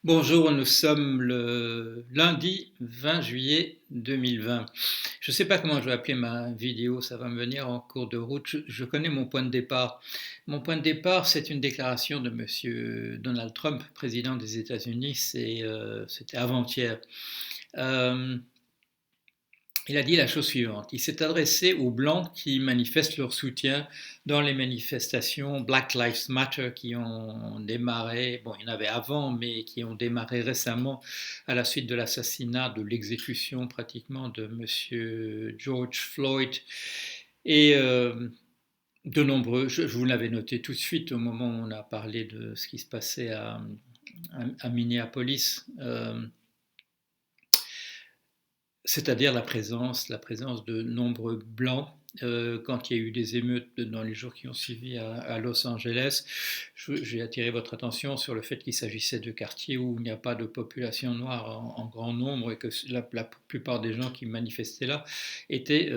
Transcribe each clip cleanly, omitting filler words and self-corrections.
Bonjour, nous sommes le lundi 20 juillet 2020. Je ne sais pas comment je vais appeler ma vidéo, ça va me venir en cours de route. Je connais mon point de départ. Mon point de départ, c'est une déclaration de Monsieur Donald Trump, président des États-Unis, c'était avant-hier. Euh, il a dit la chose suivante. Il s'est adressé aux Blancs qui manifestent leur soutien dans les manifestations Black Lives Matter qui ont démarré, bon, il y en avait avant, mais qui ont démarré récemment à la suite de l'assassinat, de l'exécution pratiquement de M. George Floyd. Et de nombreux, je vous l'avais noté tout de suite au moment où on a parlé de ce qui se passait à Minneapolis. C'est-à-dire la présence de nombreux blancs. Quand il y a eu des émeutes dans les jours qui ont suivi à Los Angeles, j'ai attiré votre attention sur le fait qu'il s'agissait de quartiers où il n'y a pas de population noire en grand nombre et que la plupart des gens qui manifestaient là étaient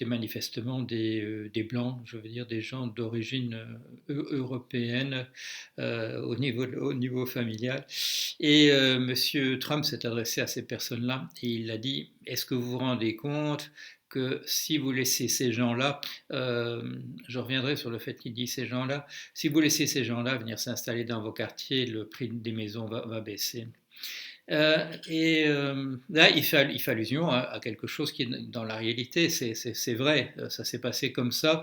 manifestement des blancs, je veux dire des gens d'origine européenne au niveau familial. Et M. Trump s'est adressé à ces personnes-là et il a dit, est-ce que vous vous rendez compte que si vous laissez ces gens-là, je reviendrai sur le fait qu'il dit ces gens-là, si vous laissez ces gens-là venir s'installer dans vos quartiers, le prix des maisons va baisser. Là, il fait allusion à quelque chose qui est dans la réalité, c'est vrai, ça s'est passé comme ça.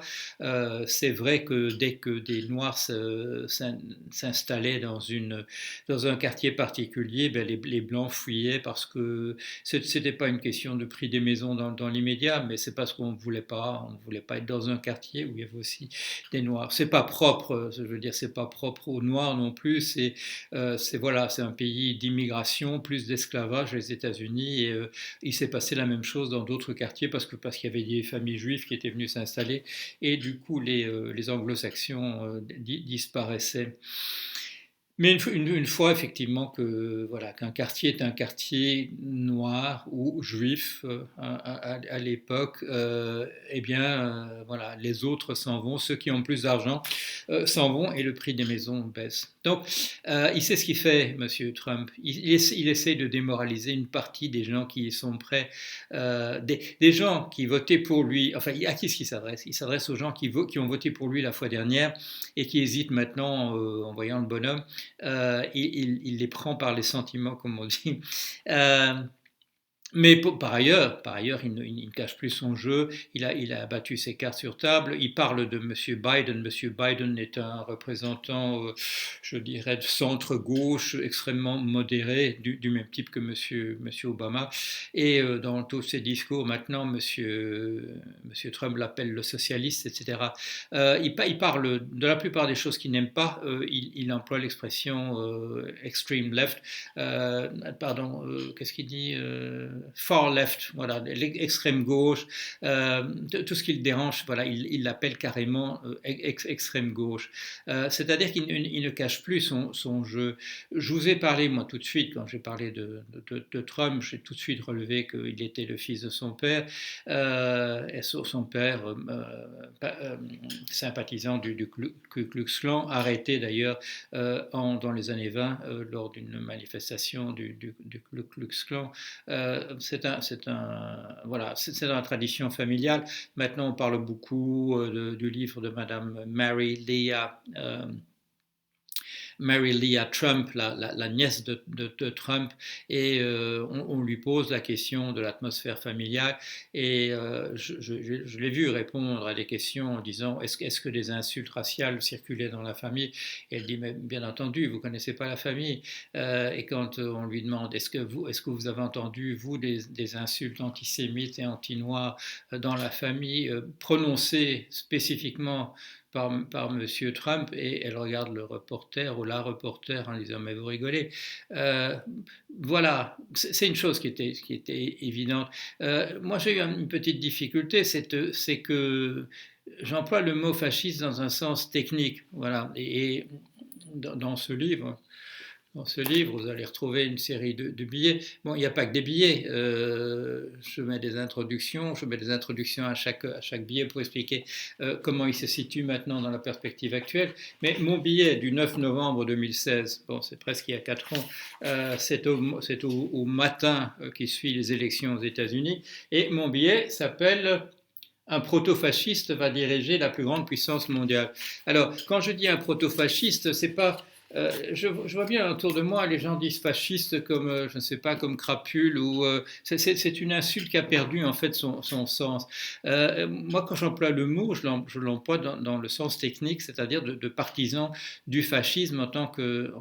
C'est vrai que dès que des Noirs s'installaient dans un quartier particulier, ben les Blancs fuyaient parce que c'était pas une question de prix des maisons dans l'immédiat, mais c'est parce qu'on voulait pas être dans un quartier où il y avait aussi des Noirs. C'est pas propre, je veux dire, c'est pas propre aux Noirs non plus, c'est un pays d'immigration, plus d'esclavage, les États-Unis, et il s'est passé la même chose dans d'autres quartiers parce qu'il y avait des familles juives qui étaient venues s'installer, et du coup les anglo-saxons disparaissaient. Mais une fois effectivement que voilà qu'un quartier est un quartier noir ou juif à l'époque, eh bien voilà, les autres s'en vont, ceux qui ont plus d'argent s'en vont et le prix des maisons baisse. Donc il sait ce qu'il fait, Monsieur Trump. Il essaie de démoraliser une partie des gens qui sont prêts, des gens qui votaient pour lui. Enfin, à qui est-ce qu'il s'adresse? Il s'adresse aux gens qui ont voté pour lui la fois dernière et qui hésitent maintenant en voyant le bonhomme. Il les prend par les sentiments, comme on dit. Euh, mais par ailleurs, il ne cache plus son jeu. Il a battu ses cartes sur table. Il parle de M. Biden. M. Biden est un représentant, je dirais, de centre-gauche, extrêmement modéré, du même type que Monsieur Obama. Et dans tous ses discours, maintenant, Monsieur Trump l'appelle le socialiste, etc. Il parle de la plupart des choses qu'il n'aime pas. Il emploie l'expression extreme left. Pardon, qu'est-ce qu'il dit far left, voilà, l'extrême gauche, tout ce qui le dérange, voilà, il l'appelle carrément extrême gauche. C'est-à-dire qu'il ne cache plus son jeu. Je vous ai parlé, moi, tout de suite, quand j'ai parlé de Trump, j'ai tout de suite relevé qu'il était le fils de son père, et son père, sympathisant du Ku Klux Klan, arrêté d'ailleurs dans les années 20 lors d'une manifestation du Ku Klux Klan. Voilà, c'est dans la tradition familiale. Maintenant, on parle beaucoup du livre de Madame Mary Leah Trump, la nièce de Trump, et on lui pose la question de l'atmosphère familiale, et je l'ai vu répondre à des questions en disant est-ce que des insultes raciales circulaient dans la famille, et elle dit mais bien entendu, vous ne connaissez pas la famille, et quand on lui demande est-ce que vous avez entendu, vous, des insultes antisémites et anti-noirs dans la famille, prononcées spécifiquement par Monsieur Trump, et elle regarde le reporter ou la reporter en disant mais vous rigolez. Euh, voilà, c'est une chose qui était évidente. Moi j'ai eu une petite difficulté, c'est que j'emploie le mot fasciste dans un sens technique, voilà, et dans ce livre dans ce livre, vous allez retrouver une série de billets. Bon, il n'y a pas que des billets. Je mets des introductions. Je mets des introductions à chaque billet pour expliquer comment il se situe maintenant dans la perspective actuelle. Mais mon billet du 9 novembre 2016, bon, c'est presque il y a 4 ans, c'est au matin qui suit les élections aux États-Unis. Et mon billet s'appelle un proto-fasciste va diriger la plus grande puissance mondiale. Alors, quand je dis un proto-fasciste, c'est pas. Je vois bien autour de moi, les gens disent fasciste comme, je ne sais pas, comme crapule, ou c'est une insulte qui a perdu en fait son sens. Moi, quand j'emploie le mot, je l'emploie dans le sens technique, c'est-à-dire de partisan du fascisme en tant que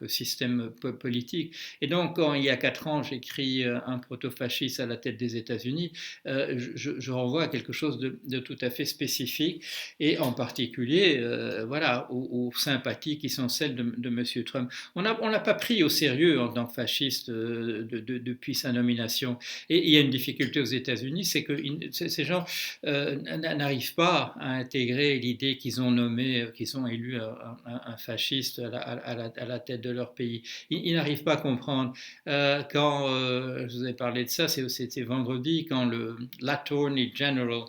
système politique. Et donc, quand il y a 4 ans, j'écris un proto-fasciste à la tête des États-Unis, je renvoie à quelque chose de tout à fait spécifique, et en particulier, voilà, aux sympathies qui sont celles de M. Trump. On l'a pas pris au sérieux en tant que fasciste depuis sa nomination. Et il y a une difficulté aux États-Unis, c'est que ces gens n'arrivent pas à intégrer l'idée qu'ils ont nommé, qu'ils ont élu un fasciste à la tête de leur pays. Ils n'arrivent pas à comprendre. Quand je vous ai parlé de ça, c'était vendredi, quand l'Attorney General,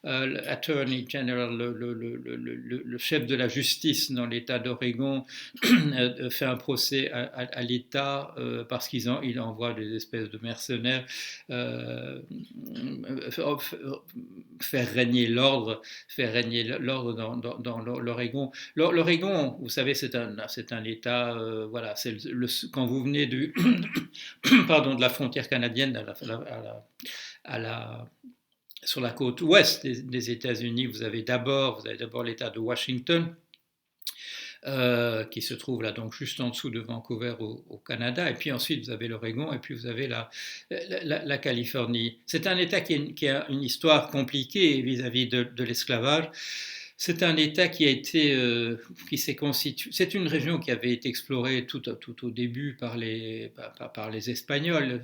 le chef de la justice dans l'État d'Oregon, fait un procès à l'État parce qu'il envoie des espèces de mercenaires faire régner l'ordre dans l'Oregon. L'Oregon, vous savez, c'est un État, voilà, quand vous venez pardon, de la frontière canadienne sur la côte ouest des États-Unis, vous avez d'abord l'État de Washington, qui se trouve là donc juste en dessous de Vancouver au Canada, et puis ensuite vous avez l'Oregon, et puis vous avez la Californie. C'est un État qui a une histoire compliquée vis-à-vis de l'esclavage. C'est un État qui s'est constitué. C'est une région qui avait été explorée tout au début par les Espagnols.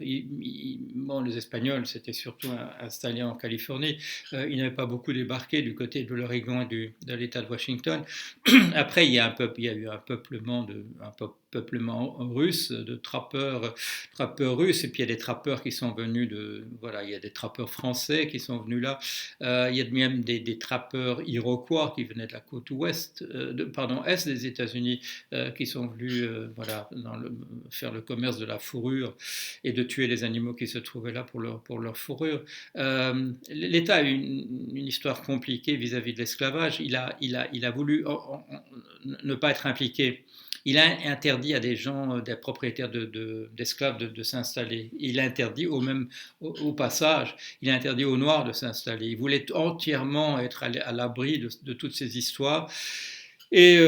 Bon, les Espagnols s'étaient surtout installés en Californie. Ils n'avaient pas beaucoup débarqué du côté de l'Oregon et de l'État de Washington. Après, il y a eu un peuplement russe, de trappeurs russes, et puis il y a des trappeurs qui sont venus il y a des trappeurs français qui sont venus là. Il y a même des trappeurs iroquois qui venaient de la côte est des États-Unis, qui sont venus faire le commerce de la fourrure et de tuer les animaux qui se trouvaient là pour leur fourrure. L'État a une histoire compliquée vis-à-vis de l'esclavage. Il a voulu ne pas être impliqué. Il a interdit à des gens, des propriétaires d'esclaves de s'installer. Il a interdit au passage, il a interdit aux Noirs de s'installer. Il voulait entièrement être à l'abri de toutes ces histoires. Et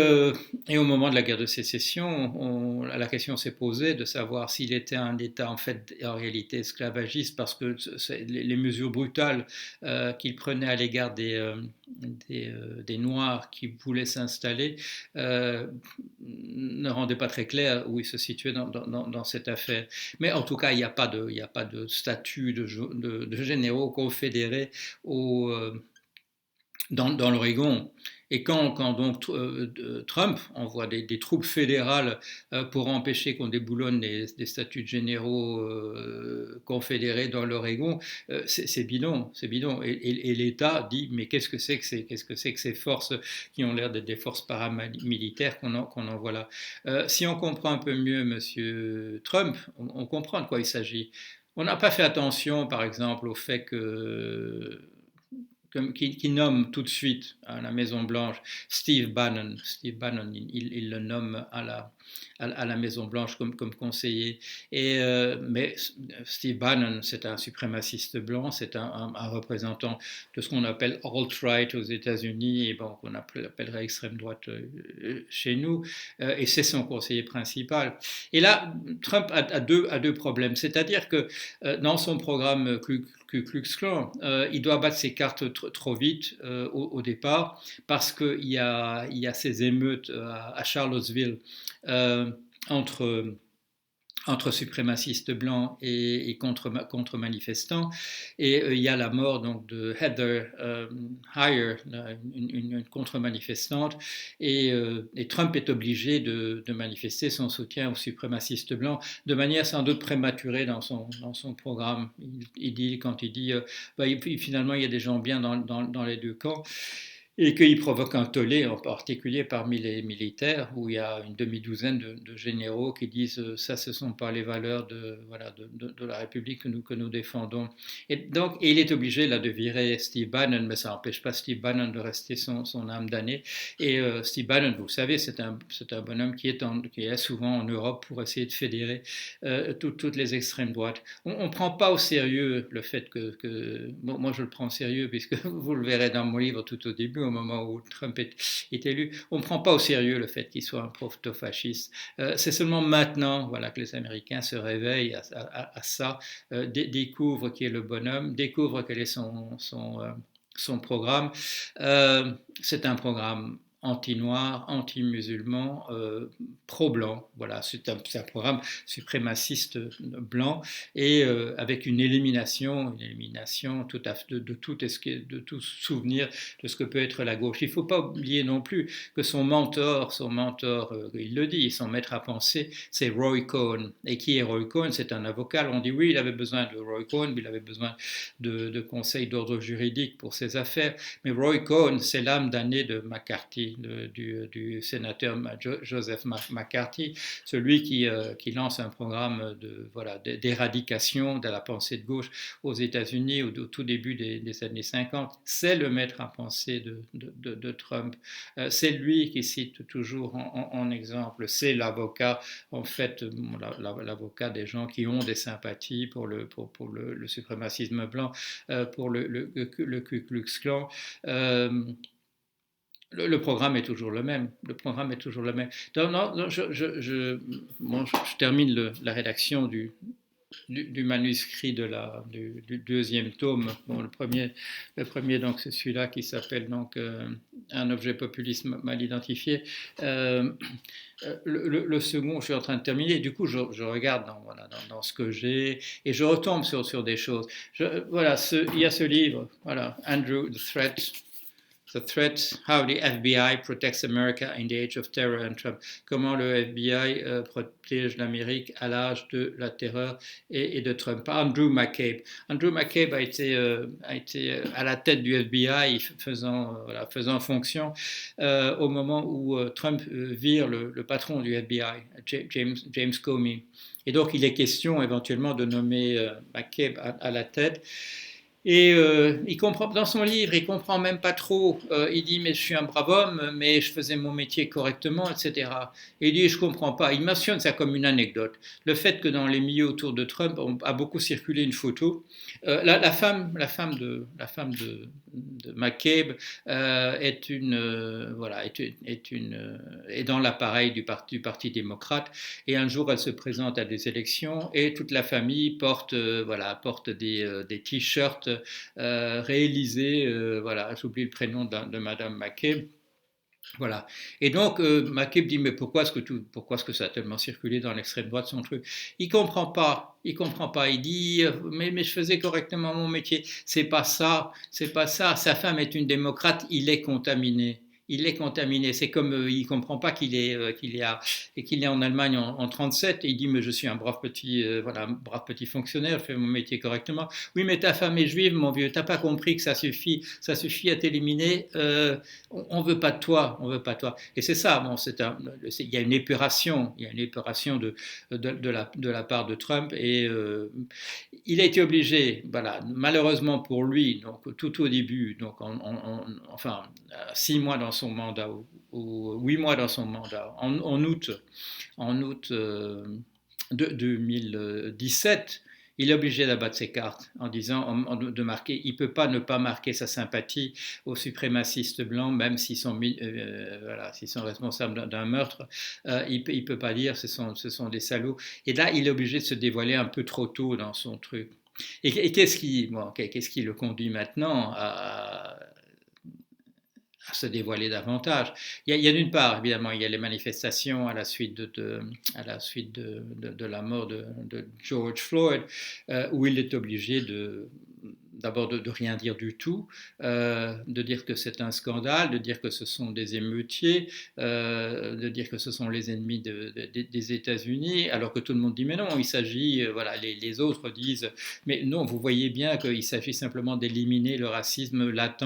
au moment de la guerre de sécession, la question s'est posée de savoir s'il était un État en réalité esclavagiste, parce que les mesures brutales qu'il prenait à l'égard des Noirs qui voulaient s'installer ne rendaient pas très clair où il se situait dans cette affaire. Mais en tout cas, il n'y a pas de statut de généraux confédérés dans l'Oregon. Et quand donc Trump envoie des troupes fédérales pour empêcher qu'on déboulonne des statuts de généraux confédérés dans l'Oregon, c'est bidon, c'est bidon. Et l'État dit, mais qu'est-ce que c'est que ces forces qui ont l'air d'être des forces paramilitaires qu'on envoie là? Si on comprend un peu mieux M. Trump, on comprend de quoi il s'agit. On n'a pas fait attention, par exemple, au fait qui nomme tout de suite à la Maison-Blanche Steve Bannon. Steve Bannon, il le nomme à la Maison-Blanche comme conseiller. Mais Steve Bannon, c'est un suprémaciste blanc, c'est un représentant de ce qu'on appelle alt-right aux États-Unis, et qu'on appellerait extrême droite chez nous, et c'est son conseiller principal. Et là, Trump a deux problèmes, c'est-à-dire que dans son programme Ku Klux Klan, il doit battre ses cartes trop vite au départ, parce qu'il y a ces émeutes à Charlottesville entre entre suprémacistes blancs et contre-manifestants. Et il y a la mort donc, de Heather Heyer, une contre-manifestante, et Trump est obligé de manifester son soutien aux suprémacistes blancs de manière sans doute prématurée dans son programme. Quand il dit finalement il y a des gens bien dans les deux camps, et qu'il provoque un tollé, en particulier parmi les militaires, où il y a une demi-douzaine de généraux qui disent ça, ce ne sont pas les valeurs de la République que nous défendons. Et il est obligé là de virer Steve Bannon, mais ça n'empêche pas Steve Bannon de rester son âme damnée. Et Steve Bannon, vous savez, c'est un bonhomme qui est souvent en Europe pour essayer de fédérer toutes les extrêmes droites. On ne prend pas au sérieux le fait bon, moi je le prends au sérieux, puisque vous le verrez dans mon livre tout au début, au moment où Trump est élu, on ne prend pas au sérieux le fait qu'il soit un proto-fasciste. C'est seulement maintenant que les Américains se réveillent à ça, découvrent qui est le bonhomme, découvrent quel est son programme. C'est un programme anti-noir, anti-musulman, pro-blanc. Voilà, c'est un programme suprémaciste blanc et avec une élimination de tout souvenir de ce que peut être la gauche. Il ne faut pas oublier non plus que son mentor, il le dit, son maître à penser, c'est Roy Cohn. Et qui est Roy Cohn? C'est un avocat. On dit oui, il avait besoin de Roy Cohn, mais il avait besoin de conseils d'ordre juridique pour ses affaires. Mais Roy Cohn, c'est l'âme damnée de McCarthy, du sénateur Joseph McCarthy, celui qui lance un programme d'éradication de la pensée de gauche aux États-Unis au tout début des années 50. C'est le maître à penser de Trump. C'est lui qui cite toujours en exemple. C'est l'avocat, en fait, l'avocat des gens qui ont des sympathies pour le suprémacisme blanc, pour le Ku Klux Klan. Le programme est toujours le même. Je termine la rédaction du manuscrit du deuxième tome. Bon, le premier donc, c'est celui-là qui s'appelle donc Un objet populiste mal identifié. Le second, je suis en train de terminer. Du coup, je regarde dans ce que j'ai et je retombe sur des choses. Il y a ce livre, Andrew, The Threat, How the FBI Protects America in the Age of Terror and Trump. Comment le FBI protège l'Amérique à l'âge de la terreur et de Trump. Andrew McCabe. Andrew McCabe a été à la tête du FBI faisant fonction au moment où Trump vire le patron du FBI, James Comey. Et donc il est question éventuellement de nommer McCabe à la tête. Et il comprend, dans son livre, il comprend même pas trop. Il dit mais je suis un brave homme, mais je faisais mon métier correctement, etc. Et il dit je comprends pas. Il mentionne ça comme une anecdote. Le fait que dans les milieux autour de Trump, a beaucoup circulé une photo. La femme de McCabe est dans l'appareil du parti démocrate. Et un jour, elle se présente à des élections et toute la famille porte des t-shirts réalisés. J'oublie le prénom de Madame McCabe. Voilà. Et donc, McCabe dit, mais pourquoi est-ce que ça a tellement circulé dans l'extrême droite, son truc? Il comprend pas. Il dit, mais je faisais correctement mon métier. C'est pas ça. Sa femme est une démocrate, il est contaminé. C'est comme il comprend pas qu'il est en Allemagne en 37 et il dit mais je suis un brave petit fonctionnaire, je fais mon métier correctement. Oui mais ta femme est juive mon vieux, t'as pas compris que ça suffit à t'éliminer. On veut pas de toi. Et c'est ça. Bon, il y a une épuration de la part de Trump et il a été obligé, malheureusement pour lui, donc tout au début, donc enfin 6 mois dans son mandat ou 8 mois dans son mandat, en août 2017, il est obligé d'abattre ses cartes en disant de marquer. Il ne peut pas ne pas marquer sa sympathie aux suprémacistes blancs, même s'ils sont responsables d'un meurtre. Il ne peut pas dire ce sont des salauds. Et là, il est obligé de se dévoiler un peu trop tôt dans son truc. Et qu'est-ce qui le conduit maintenant à se dévoiler davantage. Il y a d'une part, évidemment, il y a les manifestations à la suite de la mort de George Floyd, où il est obligé d'abord de rien dire du tout, de dire que c'est un scandale, de dire que ce sont des émeutiers, de dire que ce sont les ennemis des États-Unis, alors que tout le monde dit mais non, il s'agit, voilà, les autres disent mais non, vous voyez bien qu'il s'agit simplement d'éliminer le racisme latent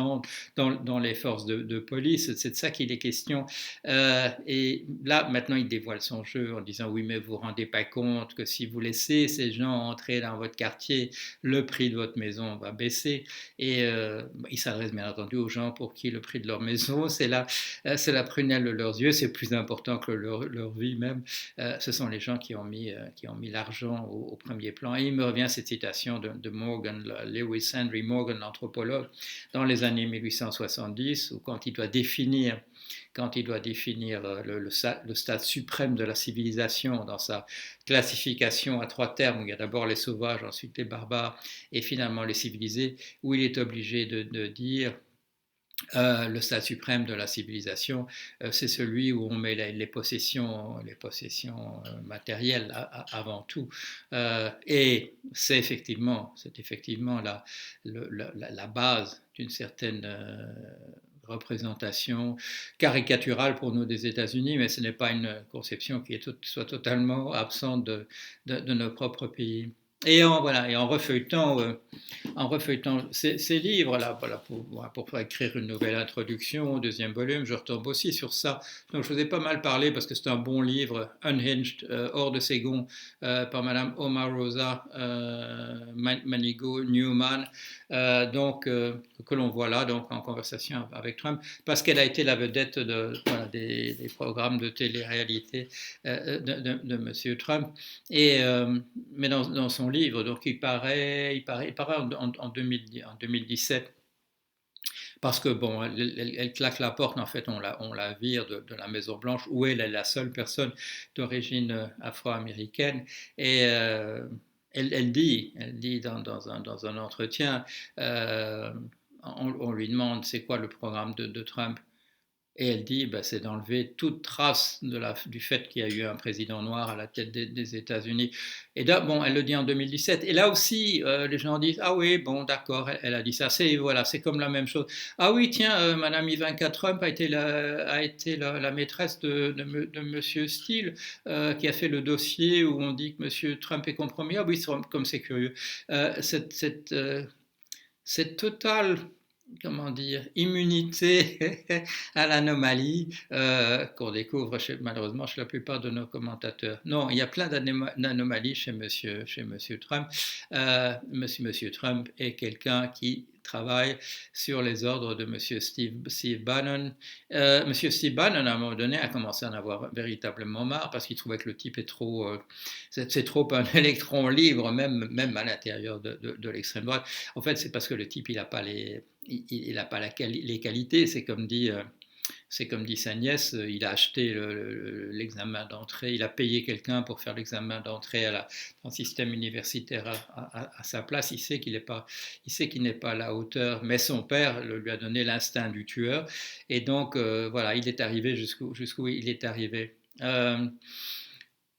dans les forces de police, c'est de ça qu'il est question. Et là, maintenant, il dévoile son jeu en disant oui, mais vous ne vous rendez pas compte que si vous laissez ces gens entrer dans votre quartier, le prix de votre maison va baisser. Et il s'adresse bien entendu aux gens pour qui le prix de leur maison, c'est la prunelle de leurs yeux, c'est plus important que leur vie même. Ce sont les gens qui ont mis l'argent au premier plan. Et il me revient cette citation de Morgan, Lewis Henry Morgan, l'anthropologue, dans les années 1870, où quand il doit définir le stade suprême de la civilisation dans sa classification à 3 termes, où il y a d'abord les sauvages, ensuite les barbares et finalement les civilisés, où il est obligé de dire le stade suprême de la civilisation, c'est celui où on met les possessions matérielles avant tout. Et c'est effectivement la base d'une certaine représentation caricaturale pour nous des États-Unis, mais ce n'est pas une conception qui soit totalement absente de nos propres pays. Et en refeuilletant ces livres-là, voilà, pour écrire une nouvelle introduction au deuxième volume, je retombe aussi sur ça. Donc je vous ai pas mal parlé parce que c'est un bon livre, Unhinged, hors de ses gonds, par Madame Omarosa Manigo Newman, que l'on voit là donc, en conversation avec Trump, parce qu'elle a été la vedette des programmes de télé-réalité de M. Trump. Mais dans son livre, donc il paraît en 2017, parce que bon, elle claque la porte, en fait, on la vire de la Maison Blanche, où elle est la seule personne d'origine afro-américaine, et elle dit dans un entretien, on lui demande c'est quoi le programme de Trump. Et elle dit, c'est d'enlever toute trace du fait qu'il y a eu un président noir à la tête des États-Unis. Et là, bon, elle le dit en 2017. Et là aussi, les gens disent, ah oui, bon, d'accord, elle a dit ça. C'est comme la même chose. Ah oui, tiens, Madame Ivanka Trump a été la maîtresse de Monsieur Steele, qui a fait le dossier où on dit que Monsieur Trump est compromis. Ah oui, comme c'est curieux. Cette totale, comment dire, immunité à l'anomalie qu'on découvre malheureusement chez la plupart de nos commentateurs. Non, il y a plein d'anomalies chez Monsieur Trump. Monsieur Trump est quelqu'un qui travaille sur les ordres de Monsieur Steve Bannon. Monsieur Steve Bannon, à un moment donné, a commencé à en avoir véritablement marre parce qu'il trouvait que le type c'est trop un électron libre, même à l'intérieur de l'extrême droite. En fait, c'est parce que le type, il n'a pas les qualités. C'est comme dit sa nièce, il a acheté l'examen d'entrée, il a payé quelqu'un pour faire l'examen d'entrée dans le système universitaire à sa place. Il sait qu'il n'est pas à la hauteur, mais son père lui a donné l'instinct du tueur. Et donc, voilà, il est arrivé jusqu'où il est arrivé.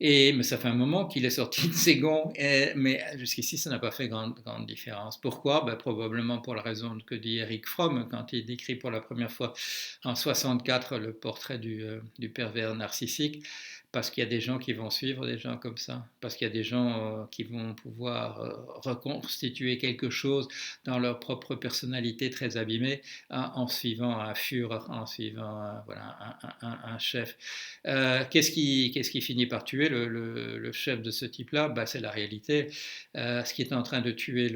Mais ça fait un moment qu'il est sorti de ses gonds, mais jusqu'ici, ça n'a pas fait grande différence. Pourquoi? Probablement pour la raison que dit Eric Fromm quand il décrit pour la première fois en 64 le portrait du pervers narcissique, parce qu'il y a des gens qui vont suivre des gens comme ça, parce qu'il y a des gens qui vont pouvoir reconstituer quelque chose dans leur propre personnalité très abîmée en suivant un Führer, en suivant un chef. Qu'est-ce qui finit par tuer le chef de ce type-là? C'est la réalité. Ce qui est en train de tuer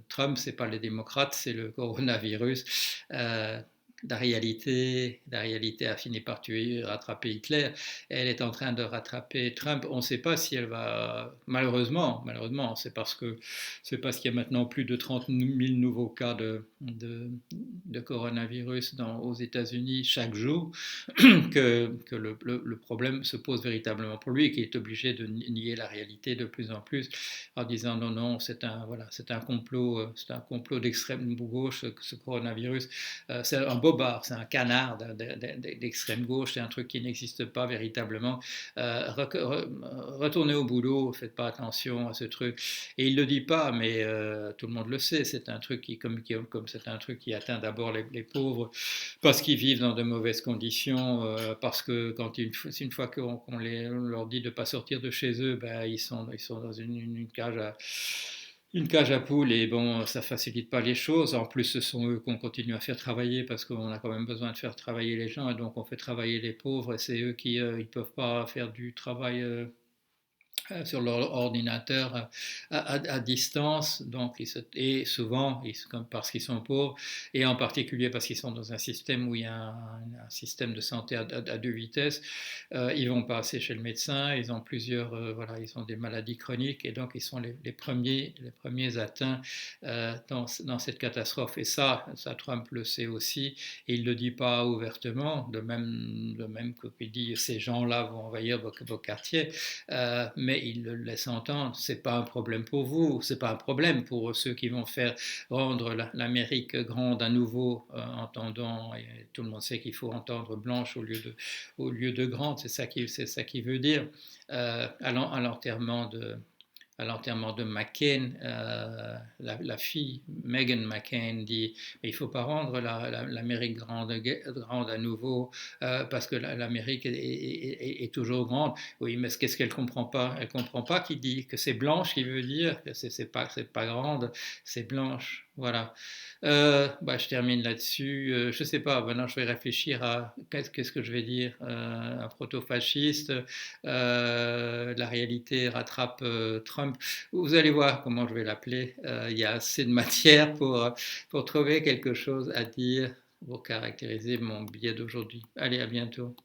Trump, c'est pas les démocrates, c'est le coronavirus. La réalité a fini par rattraper Hitler. Elle est en train de rattraper Trump. On ne sait pas si elle va. Malheureusement, c'est parce qu'il y a maintenant plus de 30 000 nouveaux cas de coronavirus aux États-Unis chaque jour que le problème se pose véritablement pour lui et qu'il est obligé de nier la réalité de plus en plus en disant non, c'est un complot d'extrême gauche, ce coronavirus. C'est un beau crowbar, c'est un canard d'extrême gauche, c'est un truc qui n'existe pas véritablement. Retournez au boulot, faites pas attention à ce truc. Et il le dit pas, mais tout le monde le sait. C'est un truc comme c'est un truc qui atteint d'abord les pauvres parce qu'ils vivent dans de mauvaises conditions, parce que une fois qu'on leur dit de ne pas sortir de chez eux, ben, ils sont dans une cage à poules et bon, ça facilite pas les choses. En plus, ce sont eux qu'on continue à faire travailler parce qu'on a quand même besoin de faire travailler les gens et donc on fait travailler les pauvres et c'est eux qui ils peuvent pas faire du travail sur leur ordinateur à distance, donc et souvent, comme parce qu'ils sont pauvres, et en particulier parce qu'ils sont dans un système où il y a un système de santé à deux vitesses, ils vont passer chez le médecin, ils ont plusieurs, voilà, ils ont des maladies chroniques, et donc ils sont les premiers atteints dans cette catastrophe. Et ça, Trump le sait aussi, et il ne le dit pas ouvertement, de même qu'il dit ces gens-là vont envahir vos quartiers, mais il le laisse entendre, c'est pas un problème pour vous, c'est pas un problème pour ceux qui vont faire rendre l'Amérique grande à nouveau, entendant, et tout le monde sait qu'il faut entendre blanche au lieu de grande, c'est ça qui veut dire, à l'enterrement de McCain, la fille, Meghan McCain, dit mais il ne faut pas rendre l'Amérique grande à nouveau parce que l'Amérique est toujours grande. Oui, mais qu'est-ce qu'elle ne comprend pas? Elle ne comprend pas qu'il dit que c'est blanche qui veut dire que c'est pas grande, c'est blanche. Voilà. Bah, je termine là-dessus. Je ne sais pas, maintenant je vais réfléchir à qu'est-ce que je vais dire. Un proto-fasciste, la réalité rattrape Trump. Vous allez voir comment je vais l'appeler. Il y a assez de matière pour trouver quelque chose à dire pour caractériser mon billet d'aujourd'hui. Allez, à bientôt.